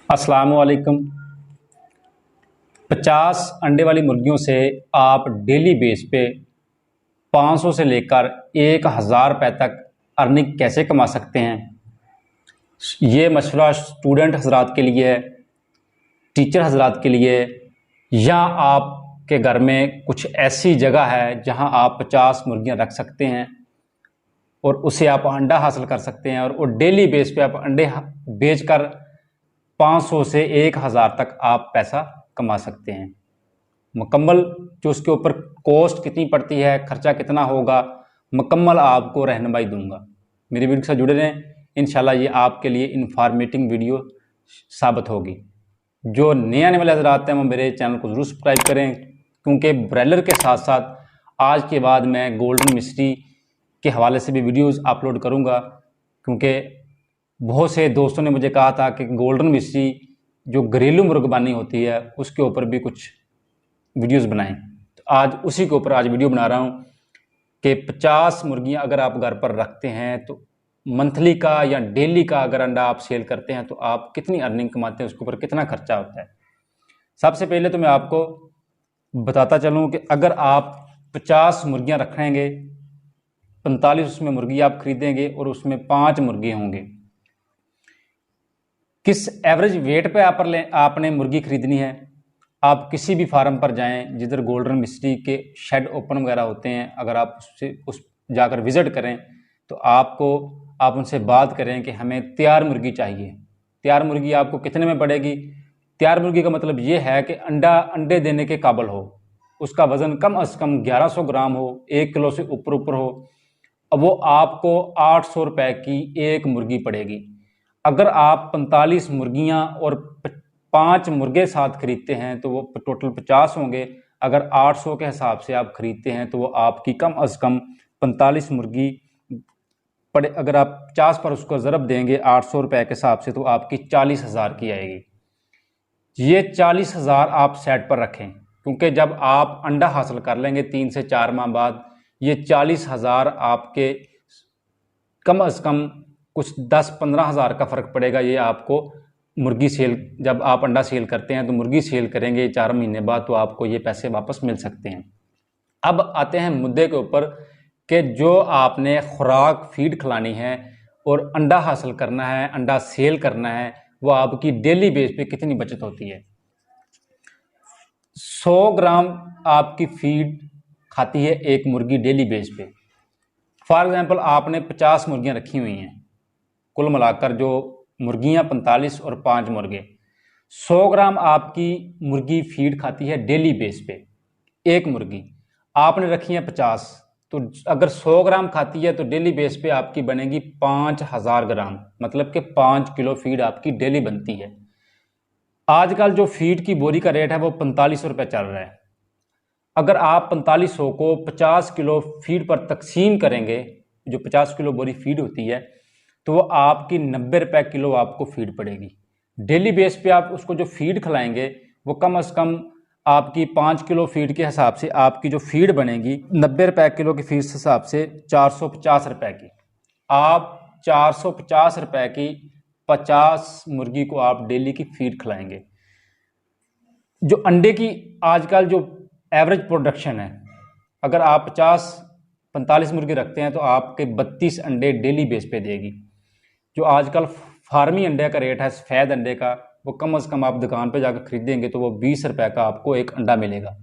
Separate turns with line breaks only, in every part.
अस्सलामुअलैकुम। 50 अंडे वाली मुर्गियों से आप डेली बेस पे 500 से लेकर 1000 रुपये तक अर्निंग कैसे कमा सकते हैं। ये मशवरा स्टूडेंट हजरात के लिए है, टीचर हजरात के लिए, या आपके घर में कुछ ऐसी जगह है जहां आप 50 मुर्गियां रख सकते हैं और उसे आप अंडा हासिल कर सकते हैं और डेली बेस पे आप अंडे बेचकर 500 से 1000 तक आप पैसा कमा सकते हैं। मुकम्मल जो उसके ऊपर कॉस्ट कितनी पड़ती है, खर्चा कितना होगा, मुकम्मल आपको रहनुमाई दूंगा। मेरी वीडियो के साथ जुड़े रहें, इंशाल्लाह ये आपके लिए इंफॉर्मेटिव वीडियो साबित होगी। जो नए आने वाले हज़रात हैं वो मेरे चैनल को ज़रूर सब्सक्राइब करें, क्योंकि ब्रॉयलर के साथ साथ आज के बाद मैं गोल्डन मिस्ट्री के हवाले से भी वीडियोज़ अपलोड करूँगा, क्योंकि बहुत से दोस्तों ने मुझे कहा था कि गोल्डन मिस्ट्री जो घरेलू मुर्गबानी होती है उसके ऊपर भी कुछ वीडियोस बनाएं। तो आज उसी के ऊपर आज वीडियो बना रहा हूं कि 50 मुर्गियां अगर आप घर पर रखते हैं तो मंथली का या डेली का अगर अंडा आप सेल करते हैं तो आप कितनी अर्निंग कमाते हैं, उसके ऊपर कितना खर्चा होता है। सबसे पहले तो मैं आपको बताता चलूँ कि अगर आप 50 मुर्गियाँ रखेंगे, 45 उसमें मुर्गी आप खरीदेंगे और उसमें 5 मुर्गे होंगे, किस एवरेज वेट पे आपने मुर्गी खरीदनी है। आप किसी भी फार्म पर जाएं जिधर गोल्डन मिस्ट्री के शेड ओपन वगैरह होते हैं, अगर आप उस जाकर विजिट करें तो आप उनसे बात करें कि हमें तैयार मुर्गी चाहिए। तैयार मुर्गी आपको कितने में पड़ेगी। तैयार मुर्गी का मतलब ये है कि अंडे देने के काबिल हो, उसका वज़न कम अज़ कम 1100 ग्राम हो, 1 किलो से ऊपर हो। अब वो आपको 800 रुपये की एक मुर्गी पड़ेगी। अगर आप 45 मुर्गियां और 5 मुर्गे साथ खरीदते हैं तो वो टोटल 50 होंगे। अगर 800 के हिसाब से आप खरीदते हैं तो वो आपकी कम अज़ कम 45 मुर्गी पड़े। अगर आप 50 पर उसको ज़रब देंगे 800 रुपये के हिसाब से तो आपकी 40,000 की आएगी। ये 40,000 आप सेट पर रखें, क्योंकि जब आप अंडा हासिल कर लेंगे 3 से 4 माह बाद ये 40,000 आपके कम अज़ कम कुछ 10-15 हज़ार का फ़र्क पड़ेगा। ये आपको मुर्गी सेल, जब आप अंडा सेल करते हैं तो मुर्गी सेल करेंगे 4 महीने बाद तो आपको ये पैसे वापस मिल सकते हैं। अब आते हैं मुद्दे के ऊपर कि जो आपने खुराक फीड खिलानी है और अंडा हासिल करना है, अंडा सेल करना है, वो आपकी डेली बेस पे कितनी बचत होती है। 100 ग्राम आपकी फीड खाती है एक मुर्गी डेली बेस पे। फॉर एग्जाम्पल आपने 50 मुर्गियाँ रखी हुई हैं, कुल मिलाकर जो मुर्गियां 45 और 5 मुर्गे, 100 ग्राम आपकी मुर्गी फीड खाती है डेली बेस पे। एक मुर्गी आपने रखी है 50, तो अगर 100 ग्राम खाती है तो डेली बेस पे आपकी बनेगी 5000 ग्राम, मतलब कि 5 किलो फीड आपकी डेली बनती है। आजकल जो फीड की बोरी का रेट है वो 45 रुपये चल रहा है। अगर आप 4500 को 50 किलो फीड पर तकसीम करेंगे, जो 50 किलो बोरी फीड होती है, तो वो आपकी 90 रुपये किलो आपको फीड पड़ेगी। डेली बेस पे आप उसको जो फीड खिलाएंगे वो कम अज़ कम आपकी 5 किलो फीड के हिसाब से आपकी जो फीड बनेगी 90 रुपये किलो की फीड के हिसाब से 450 रुपये की। आप 450 रुपये की 50 मुर्गी को आप डेली की फीड खिलाएंगे। जो अंडे की आजकल जो एवरेज प्रोडक्शन है, अगर आप 45 मुर्गे रखते हैं तो आपके 32 अंडे डेली बेस पे देगी। जो आजकल फार्मी अंडे का रेट है, सफ़ेद अंडे का, वो कम से कम आप दुकान पे जाकर खरीदेंगे तो वो 20 रुपये का आपको एक अंडा मिलेगा।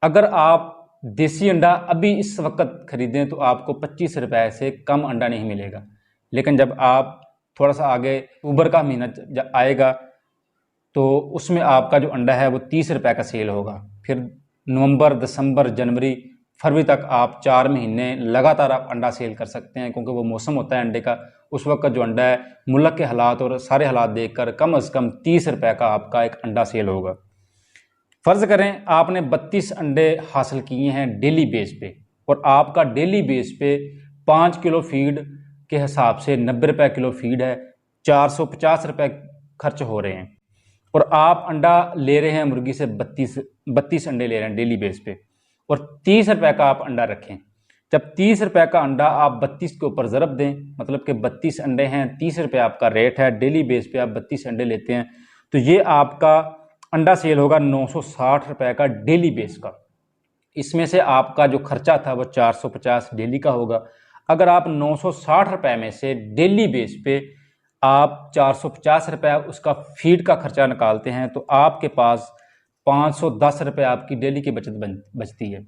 अगर आप देसी अंडा अभी इस वक्त खरीदें तो आपको 25 रुपये से कम अंडा नहीं मिलेगा। लेकिन जब आप थोड़ा सा आगे अक्टूबर का महीना आएगा तो उसमें आपका जो अंडा है वो 30 रुपये का सेल होगा। फिर नवंबर, दिसंबर, जनवरी, फरवरी तक आप 4 महीने लगातार आप अंडा सेल कर सकते हैं, क्योंकि वो मौसम होता है अंडे का। उस वक्त जो अंडा है मुल्क के हालात और सारे हालात देखकर कम से कम 30 रुपये का आपका एक अंडा सेल होगा। फ़र्ज़ करें आपने 32 अंडे हासिल किए हैं डेली बेस पे और आपका डेली बेस पे 5 किलो फीड के हिसाब से 90 रुपये किलो फीड है, 450 रुपये खर्च हो रहे हैं और आप अंडा ले रहे हैं मुर्गी से 32 अंडे ले रहे हैं डेली बेस पे और 30 रुपये का आप अंडा रखें। जब 30 रुपये का अंडा आप 32 के ऊपर ज़रब दें, मतलब कि 32 अंडे हैं, 30 रुपये आपका रेट है, डेली बेस पे आप 32 अंडे लेते हैं, तो ये आपका अंडा सेल होगा 960 रुपये का डेली बेस का। इसमें से आपका जो खर्चा था वो 450 डेली का होगा। अगर आप 960 रुपये में से डेली बेस पे आप 450 रुपये उसका फीड का खर्चा निकालते हैं तो आपके पास 510 रुपये आपकी डेली की बचत बचती है।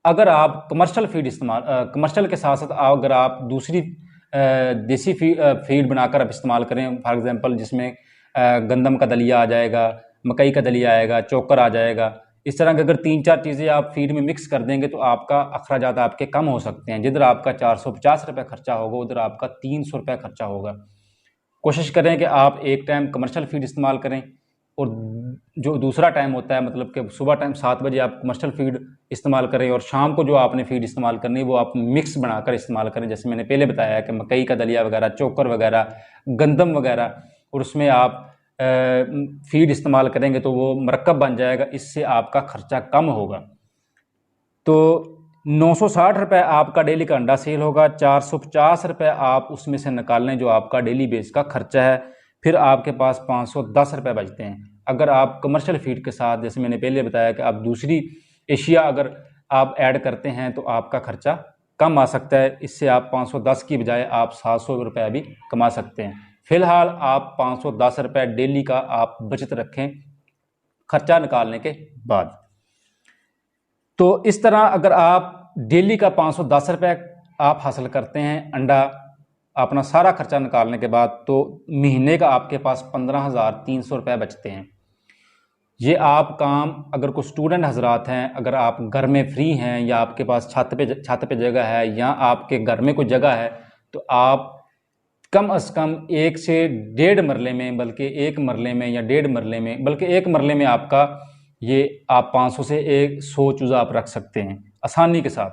अगर आप कमर्शियल फीड कमर्शियल के साथ साथ अगर आप दूसरी देसी फीड बनाकर आप इस्तेमाल करें, फॉर एग्जांपल जिसमें गंदम का दलिया आ जाएगा, मकई का दलिया आएगा, चोकर आ जाएगा, इस तरह की अगर 3-4 चीज़ें आप फीड में मिक्स कर देंगे तो आपका अखराजात आपके कम हो सकते हैं। जिधर आपका 450 रुपये खर्चा होगा उधर आपका 300 रुपये खर्चा होगा। कोशिश करें कि आप एक टाइम कमर्शियल फीड इस्तेमाल करें और जो दूसरा टाइम होता है, मतलब कि सुबह टाइम 7 बजे आप कमर्शियल फीड इस्तेमाल करें और शाम को जो आपने फीड इस्तेमाल करनी है वो आप मिक्स बनाकर इस्तेमाल करें। जैसे मैंने पहले बताया कि मकई का दलिया वगैरह, चोकर वगैरह, गंदम वगैरह, और उसमें आप फीड इस्तेमाल करेंगे तो वो मरकब बन जाएगा, इससे आपका खर्चा कम होगा। तो 960 रुपये आपका डेली का अंडा सेल होगा, 450 रुपये आप उसमें से निकाल लें जो आपका डेली बेस का खर्चा है, फिर आपके पास 510 रुपये बचते हैं। अगर आप कमर्शियल फीड के साथ, जैसे मैंने पहले बताया कि आप दूसरी एशिया अगर आप ऐड करते हैं तो आपका खर्चा कम आ सकता है। इससे आप 510 की बजाय आप 700 रुपये भी कमा सकते हैं। फिलहाल आप 510 रुपये डेली का आप बचत रखें खर्चा निकालने के बाद। तो इस तरह अगर आप डेली का 510 रुपये आप हासिल करते हैं अंडा अपना सारा खर्चा निकालने के बाद, तो महीने का आपके पास 15,300 रुपये बचते हैं। ये आप काम अगर कोई स्टूडेंट हजरात हैं, अगर आप घर में फ्री हैं या आपके पास छत पे जगह है या आपके घर में कोई जगह है, तो आप कम से कम 1 से 1.5 मरले में, बल्कि 1 मरले में या 1.5 मरले में, बल्कि 1 मरले में आपका ये आप 500 से 100 चूज़ा आप रख सकते हैं आसानी के साथ।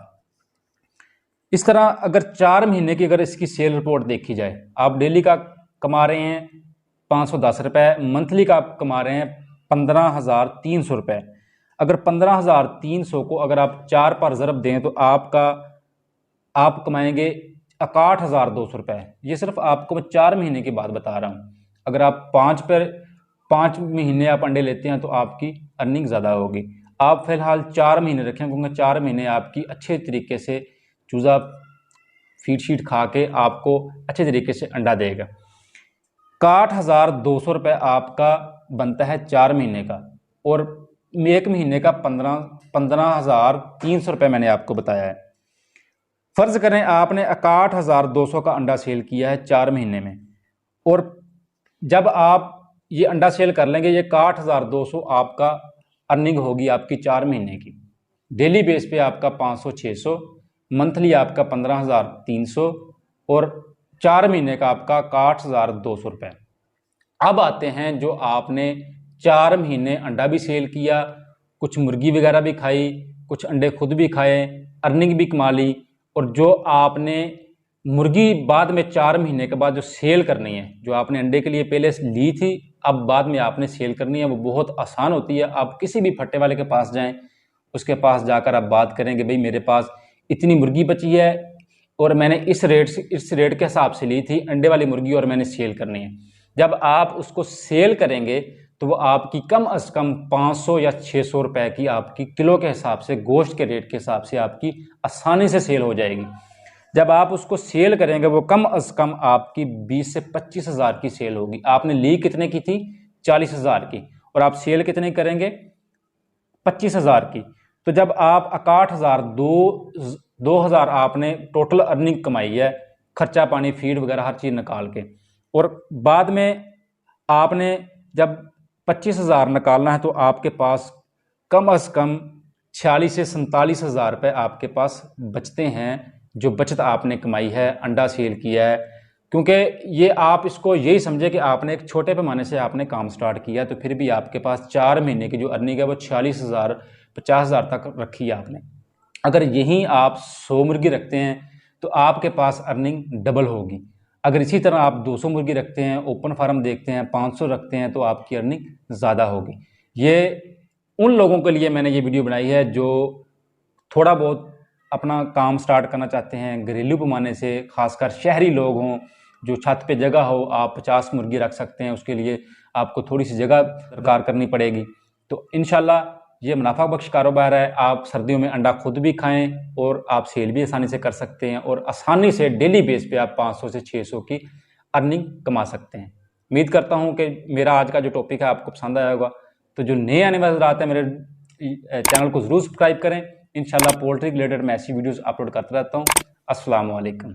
इस तरह अगर 4 महीने की अगर इसकी सेल रिपोर्ट देखी जाए, आप डेली का कमा रहे हैं 510 रुपये, मंथली का आप कमा रहे हैं 15,300 रुपये। अगर 15,300 को अगर आप 4 पर ज़रब दें तो आप कमाएंगे 61,200 रुपये। ये सिर्फ आपको मैं 4 महीने की बात बता रहा हूँ। अगर आप 5 महीने आप अंडे लेते हैं तो आपकी अर्निंग ज़्यादा होगी। आप फिलहाल 4 महीने रखें, क्योंकि 4 महीने आपकी अच्छे तरीके से चूज़ा फीड शीट खा के आपको अच्छे तरीके से अंडा देगा। 61,200 रुपये आपका बनता है 4 महीने का, और 1 महीने का 15,300 रुपये मैंने आपको बताया है। फ़र्ज़ करें आपने 61,200 का अंडा सेल किया है 4 महीने में, और जब आप ये अंडा सेल कर लेंगे, ये 61,200 आपका अर्निंग होगी आपकी 4 महीने की। डेली बेस पे आपका 500-600, मंथली आपका 15,300, और 4 महीने का आपका 61,200 रुपये। अब आते हैं जो आपने 4 महीने अंडा भी सेल किया, कुछ मुर्गी वगैरह भी खाई, कुछ अंडे खुद भी खाए, अर्निंग भी कमा ली, और जो आपने मुर्गी बाद में 4 महीने के बाद जो सेल करनी है, जो आपने अंडे के लिए पहले ली थी अब बाद में आपने सेल करनी है, वो बहुत आसान होती है। आप किसी भी फट्टे वाले के पास जाएं, उसके पास जाकर आप बात करेंगे, भाई मेरे पास इतनी मुर्गी बची है और मैंने इस रेट के हिसाब से ली थी अंडे वाली मुर्गी और मैंने सेल करनी है। जब आप उसको सेल करेंगे तो वो आपकी कम से कम 500 या 600 रुपये की आपकी किलो के हिसाब से, गोश्त के रेट के हिसाब से आपकी आसानी से सेल हो जाएगी। जब आप उसको सेल करेंगे वो कम से कम आपकी 20 से 25 हज़ार की सेल होगी। आपने ली कितने की थी? 40,000 की, और आप सेल कितने करेंगे? 25,000 की। तो जब आप 61,000 2,000 आपने टोटल अर्निंग कमाई है, खर्चा पानी फीड वगैरह हर चीज़ निकाल के, और बाद में आपने जब 25,000 निकालना है तो आपके पास कम से कम 46 से 47 हज़ार रुपये आपके पास बचते हैं, जो बचत आपने कमाई है, अंडा सेल किया है। क्योंकि ये आप इसको यही समझे कि आपने एक छोटे पैमाने से आपने काम स्टार्ट किया, तो फिर भी आपके पास 4 महीने की जो अर्निंग है वो 46,000 50,000 तक रखी है आपने। अगर यहीं आप 100 मुर्गी रखते हैं तो आपके पास अर्निंग डबल होगी। अगर इसी तरह आप 200 मुर्गी रखते हैं, ओपन फार्म देखते हैं, 500 रखते हैं, तो आपकी अर्निंग ज़्यादा होगी। ये उन लोगों के लिए मैंने ये वीडियो बनाई है जो थोड़ा बहुत अपना काम स्टार्ट करना चाहते हैं घरेलू पैमाने से, खासकर शहरी लोग हों, जो छत पे जगह हो, आप 50 मुर्गी रख सकते हैं। उसके लिए आपको थोड़ी सी जगह दरकार करनी पड़ेगी। तो इंशाल्लाह ये मुनाफा बख्श कारोबार है। आप सर्दियों में अंडा खुद भी खाएं और आप सेल भी आसानी से कर सकते हैं और आसानी से डेली बेस पे आप 500 से 600 की अर्निंग कमा सकते हैं। उम्मीद करता हूं कि मेरा आज का जो टॉपिक है आपको पसंद आया होगा। तो जो नए आने वाले हज़रात हैं मेरे चैनल को ज़रूर सब्सक्राइब करें। इंशाल्लाह पोल्ट्री रिलेटेड मैं ऐसी वीडियोज़ अपलोड करता रहता हूँ। अस्सलाम वालेकुम।